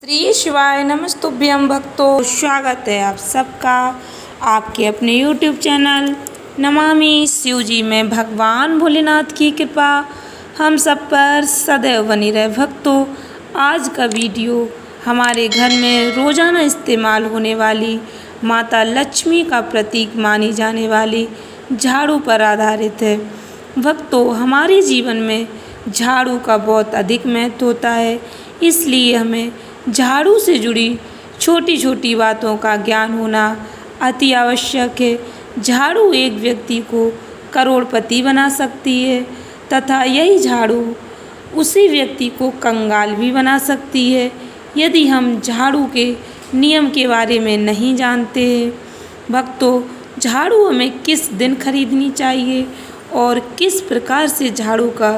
श्री शिवाय नमस्तुभ्यं भक्तों, स्वागत है आप सबका आपके अपने YouTube चैनल नमामि शिवजी में। भगवान भोलेनाथ की कृपा हम सब पर सदैव बनी रहे। भक्तों, आज का वीडियो हमारे घर में रोज़ाना इस्तेमाल होने वाली माता लक्ष्मी का प्रतीक मानी जाने वाली झाड़ू पर आधारित है। भक्तों, हमारे जीवन में झाड़ू का बहुत अधिक महत्व होता है, इसलिए हमें झाड़ू से जुड़ी छोटी छोटी बातों का ज्ञान होना अति आवश्यक है। झाड़ू एक व्यक्ति को करोड़पति बना सकती है तथा यही झाड़ू उसी व्यक्ति को कंगाल भी बना सकती है यदि हम झाड़ू के नियम के बारे में नहीं जानते हैं। भक्तों, झाड़ू हमें किस दिन खरीदनी चाहिए और किस प्रकार से झाड़ू का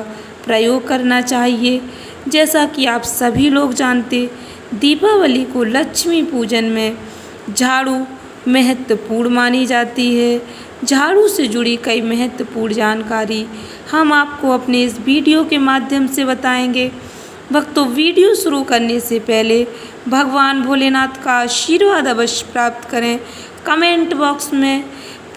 प्रयोग करना चाहिए, जैसा कि आप सभी लोग जानते, दीपावली को लक्ष्मी पूजन में झाड़ू महत्वपूर्ण मानी जाती है। झाड़ू से जुड़ी कई महत्वपूर्ण जानकारी हम आपको अपने इस वीडियो के माध्यम से बताएंगे। भक्तों, वीडियो शुरू करने से पहले भगवान भोलेनाथ का आशीर्वाद अवश्य प्राप्त करें। कमेंट बॉक्स में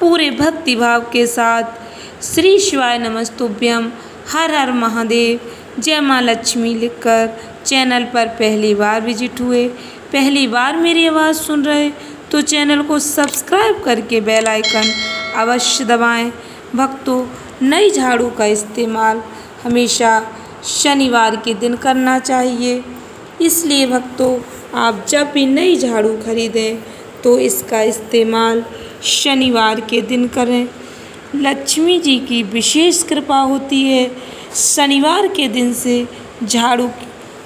पूरे भक्ति भाव के साथ श्री शिवाय नमस्तुभ्यं, हर हर महादेव, जय माँ लक्ष्मी लिखकर चैनल पर पहली बार विजिट हुए, पहली बार मेरी आवाज़ सुन रहे तो चैनल को सब्सक्राइब करके बेल आइकन अवश्य दबाएं। भक्तों, नई झाड़ू का इस्तेमाल हमेशा शनिवार के दिन करना चाहिए, इसलिए भक्तों आप जब भी नई झाड़ू खरीदें तो इसका इस्तेमाल शनिवार के दिन करें। लक्ष्मी जी की विशेष कृपा होती है। शनिवार के दिन से झाड़ू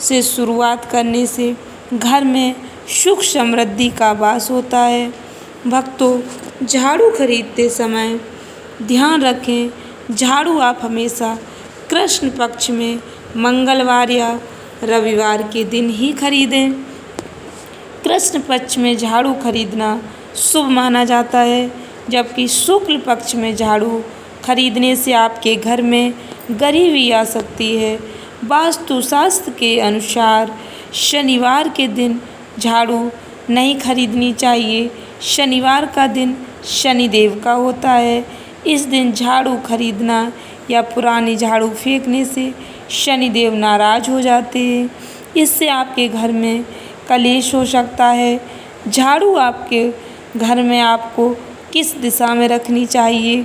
से शुरुआत करने से घर में सुख समृद्धि का वास होता है। भक्तों, झाड़ू खरीदते समय ध्यान रखें, झाड़ू आप हमेशा कृष्ण पक्ष में मंगलवार या रविवार के दिन ही खरीदें। कृष्ण पक्ष में झाड़ू खरीदना शुभ माना जाता है, जबकि शुक्ल पक्ष में झाड़ू खरीदने से आपके घर में गरीबी आ सकती है। वास्तुशास्त्र के अनुसार शनिवार के दिन झाड़ू नहीं खरीदनी चाहिए। शनिवार का दिन शनिदेव का होता है। इस दिन झाड़ू खरीदना या पुरानी झाड़ू फेंकने से शनिदेव नाराज हो जाते हैं। इससे आपके घर में कलेश हो सकता है। झाड़ू आपके घर में आपको किस दिशा में रखनी चाहिए,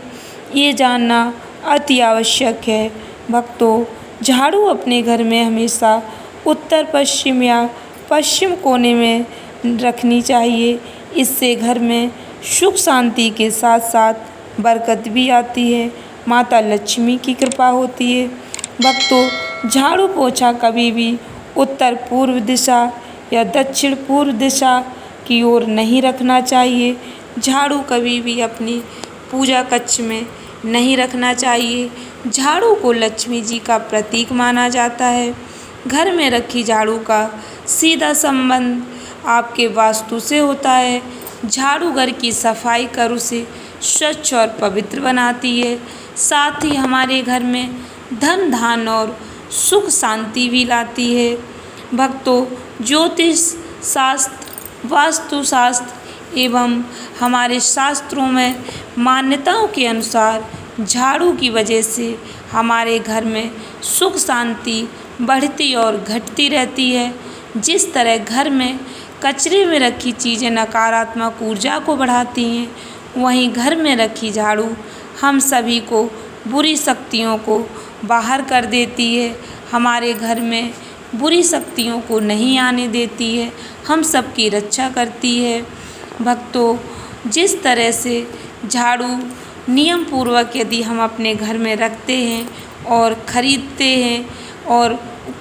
ये जानना अति आवश्यक है। भक्तों, झाड़ू अपने घर में हमेशा उत्तर पश्चिम या पश्चिम कोने में रखनी चाहिए। इससे घर में सुख शांति के साथ साथ बरकत भी आती है, माता लक्ष्मी की कृपा होती है। भक्तों, झाड़ू पोछा कभी भी उत्तर पूर्व दिशा या दक्षिण पूर्व दिशा की ओर नहीं रखना चाहिए। झाड़ू कभी भी अपनी पूजा कक्ष में नहीं रखना चाहिए। झाड़ू को लक्ष्मी जी का प्रतीक माना जाता है। घर में रखी झाड़ू का सीधा संबंध आपके वास्तु से होता है। झाड़ू घर की सफाई कर उसे स्वच्छ और पवित्र बनाती है, साथ ही हमारे घर में धन धान्य और सुख शांति भी लाती है। भक्तों, ज्योतिष शास्त्र, वास्तुशास्त्र एवं हमारे शास्त्रों में मान्यताओं के अनुसार झाड़ू की वजह से हमारे घर में सुख शांति बढ़ती और घटती रहती है। जिस तरह घर में कचरे में रखी चीज़ें नकारात्मक ऊर्जा को बढ़ाती हैं, वहीं घर में रखी झाड़ू हम सभी को बुरी शक्तियों को बाहर कर देती है, हमारे घर में बुरी शक्तियों को नहीं आने देती है, हम सबकी रक्षा करती है। भक्तों, जिस तरह से झाड़ू नियम पूर्वक यदि हम अपने घर में रखते हैं और ख़रीदते हैं, और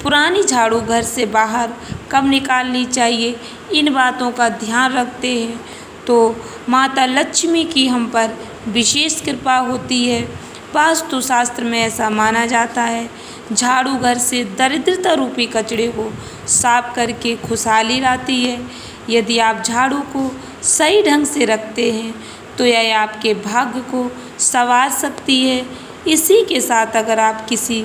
पुरानी झाड़ू घर से बाहर कब निकालनी चाहिए, इन बातों का ध्यान रखते हैं तो माता लक्ष्मी की हम पर विशेष कृपा होती है। वास्तुशास्त्र में ऐसा माना जाता है, झाड़ू घर से दरिद्रता रूपी कचरे को साफ करके खुशहाली लाती है। यदि आप झाड़ू को सही ढंग से रखते हैं तो यह आपके भाग्य को संवार सकती है। इसी के साथ अगर आप किसी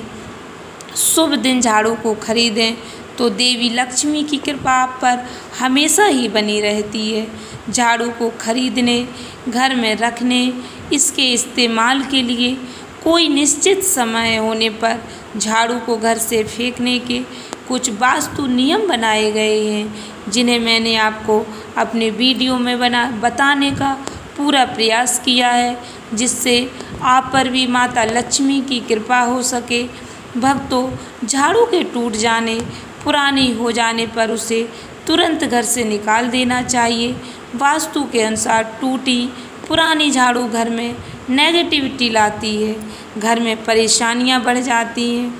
शुभ दिन झाड़ू को खरीदें तो देवी लक्ष्मी की कृपा आप पर हमेशा ही बनी रहती है। झाड़ू को खरीदने, घर में रखने, इसके इस्तेमाल के लिए कोई निश्चित समय होने पर झाड़ू को घर से फेंकने के कुछ वास्तु नियम बनाए गए हैं, जिन्हें मैंने आपको अपने वीडियो में बताने का पूरा प्रयास किया है, जिससे आप पर भी माता लक्ष्मी की कृपा हो सके। भक्तों, झाड़ू के टूट जाने, पुरानी हो जाने पर उसे तुरंत घर से निकाल देना चाहिए। वास्तु के अनुसार टूटी पुरानी झाड़ू घर में नेगेटिविटी लाती है, घर में परेशानियां बढ़ जाती हैं।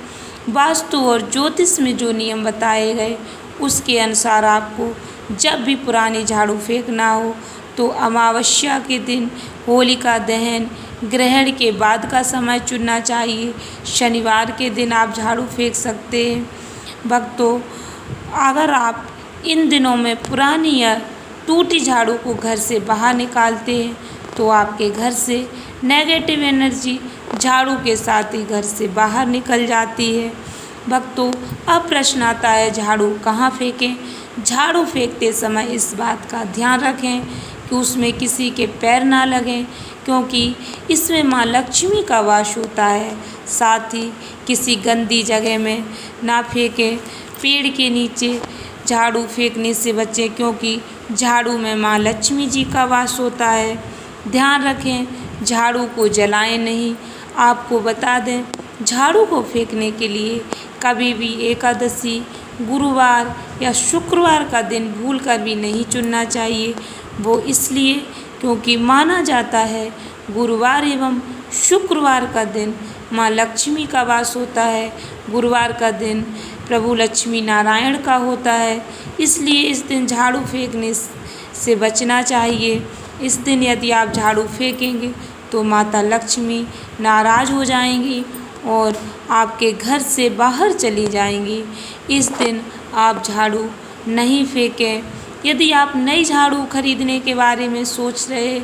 वास्तु और ज्योतिष में जो नियम बताए गए उसके अनुसार आपको जब भी पुरानी झाड़ू फेंकना हो तो अमावस्या के दिन, होलिका दहन, ग्रहण के बाद का समय चुनना चाहिए। शनिवार के दिन आप झाड़ू फेंक सकते हैं। भक्तों, अगर आप इन दिनों में पुरानी या टूटी झाड़ू को घर से बाहर निकालते हैं तो आपके घर से नेगेटिव एनर्जी झाड़ू के साथ ही घर से बाहर निकल जाती है। भक्तों, अब प्रश्न आता है झाड़ू कहाँ फेंकें। झाड़ू फेंकते समय इस बात का ध्यान रखें कि उसमें किसी के पैर ना लगें, क्योंकि इसमें माँ लक्ष्मी का वास होता है। साथ ही किसी गंदी जगह में ना फेंकें। पेड़ के नीचे झाड़ू फेंकने से बचें, क्योंकि झाड़ू में माँ लक्ष्मी जी का वास होता है। ध्यान रखें, झाड़ू को जलाएं नहीं। आपको बता दें, झाड़ू को फेंकने के लिए कभी भी एकादशी, गुरुवार या शुक्रवार का दिन भूलकर भी नहीं चुनना चाहिए। वो इसलिए क्योंकि माना जाता है गुरुवार एवं शुक्रवार का दिन माँ लक्ष्मी का वास होता है। गुरुवार का दिन प्रभु लक्ष्मी नारायण का होता है, इसलिए इस दिन झाड़ू फेंकने से बचना चाहिए। इस दिन यदि आप झाड़ू फेंकेंगे तो माता लक्ष्मी नाराज़ हो जाएंगी और आपके घर से बाहर चली जाएंगी। इस दिन आप झाड़ू नहीं फेंकें। यदि आप नई झाड़ू खरीदने के बारे में सोच रहे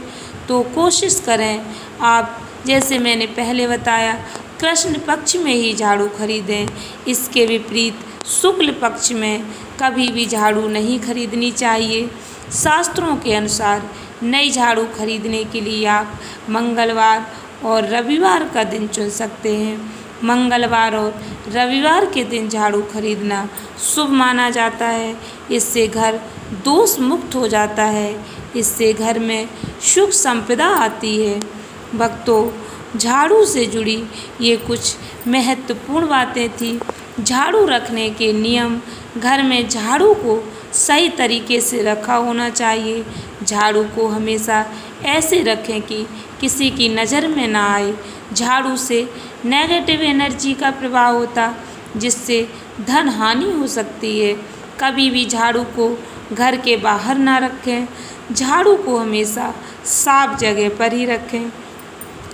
तो कोशिश करें आप, जैसे मैंने पहले बताया, कृष्ण पक्ष में ही झाड़ू खरीदें। इसके विपरीत शुक्ल पक्ष में कभी भी झाड़ू नहीं खरीदनी चाहिए। शास्त्रों के अनुसार नई झाड़ू खरीदने के लिए आप मंगलवार और रविवार का दिन चुन सकते हैं। मंगलवार और रविवार के दिन झाड़ू खरीदना शुभ माना जाता है। इससे घर दोष मुक्त हो जाता है। इससे घर में सुख संपदा आती है। भक्तों, झाड़ू से जुड़ी ये कुछ महत्वपूर्ण बातें थी। झाड़ू रखने के नियम: घर में झाड़ू को सही तरीके से रखा होना चाहिए। झाड़ू को हमेशा ऐसे रखें कि किसी की नज़र में ना आए। झाड़ू से नेगेटिव एनर्जी का प्रभाव होता, जिससे धन हानि हो सकती है। कभी भी झाड़ू को घर के बाहर ना रखें। झाड़ू को हमेशा साफ जगह पर ही रखें।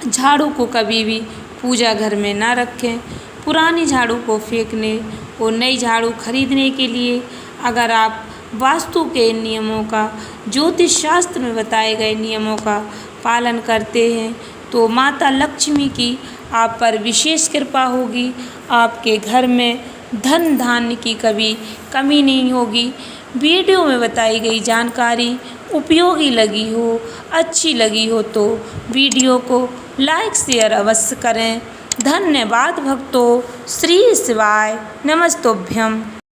झाड़ू को कभी भी पूजा घर में ना रखें। पुरानी झाड़ू को फेंकने और नई झाड़ू खरीदने के लिए अगर आप वास्तु के नियमों का, ज्योतिष शास्त्र में बताए गए नियमों का पालन करते हैं तो माता लक्ष्मी की आप पर विशेष कृपा होगी। आपके घर में धन धान्य की कभी कमी नहीं होगी। वीडियो में बताई गई जानकारी उपयोगी लगी हो, अच्छी लगी हो तो वीडियो को लाइक शेयर अवश्य करें। धन्यवाद भक्तों। श्री शिवाय नमस्तुभ्यम।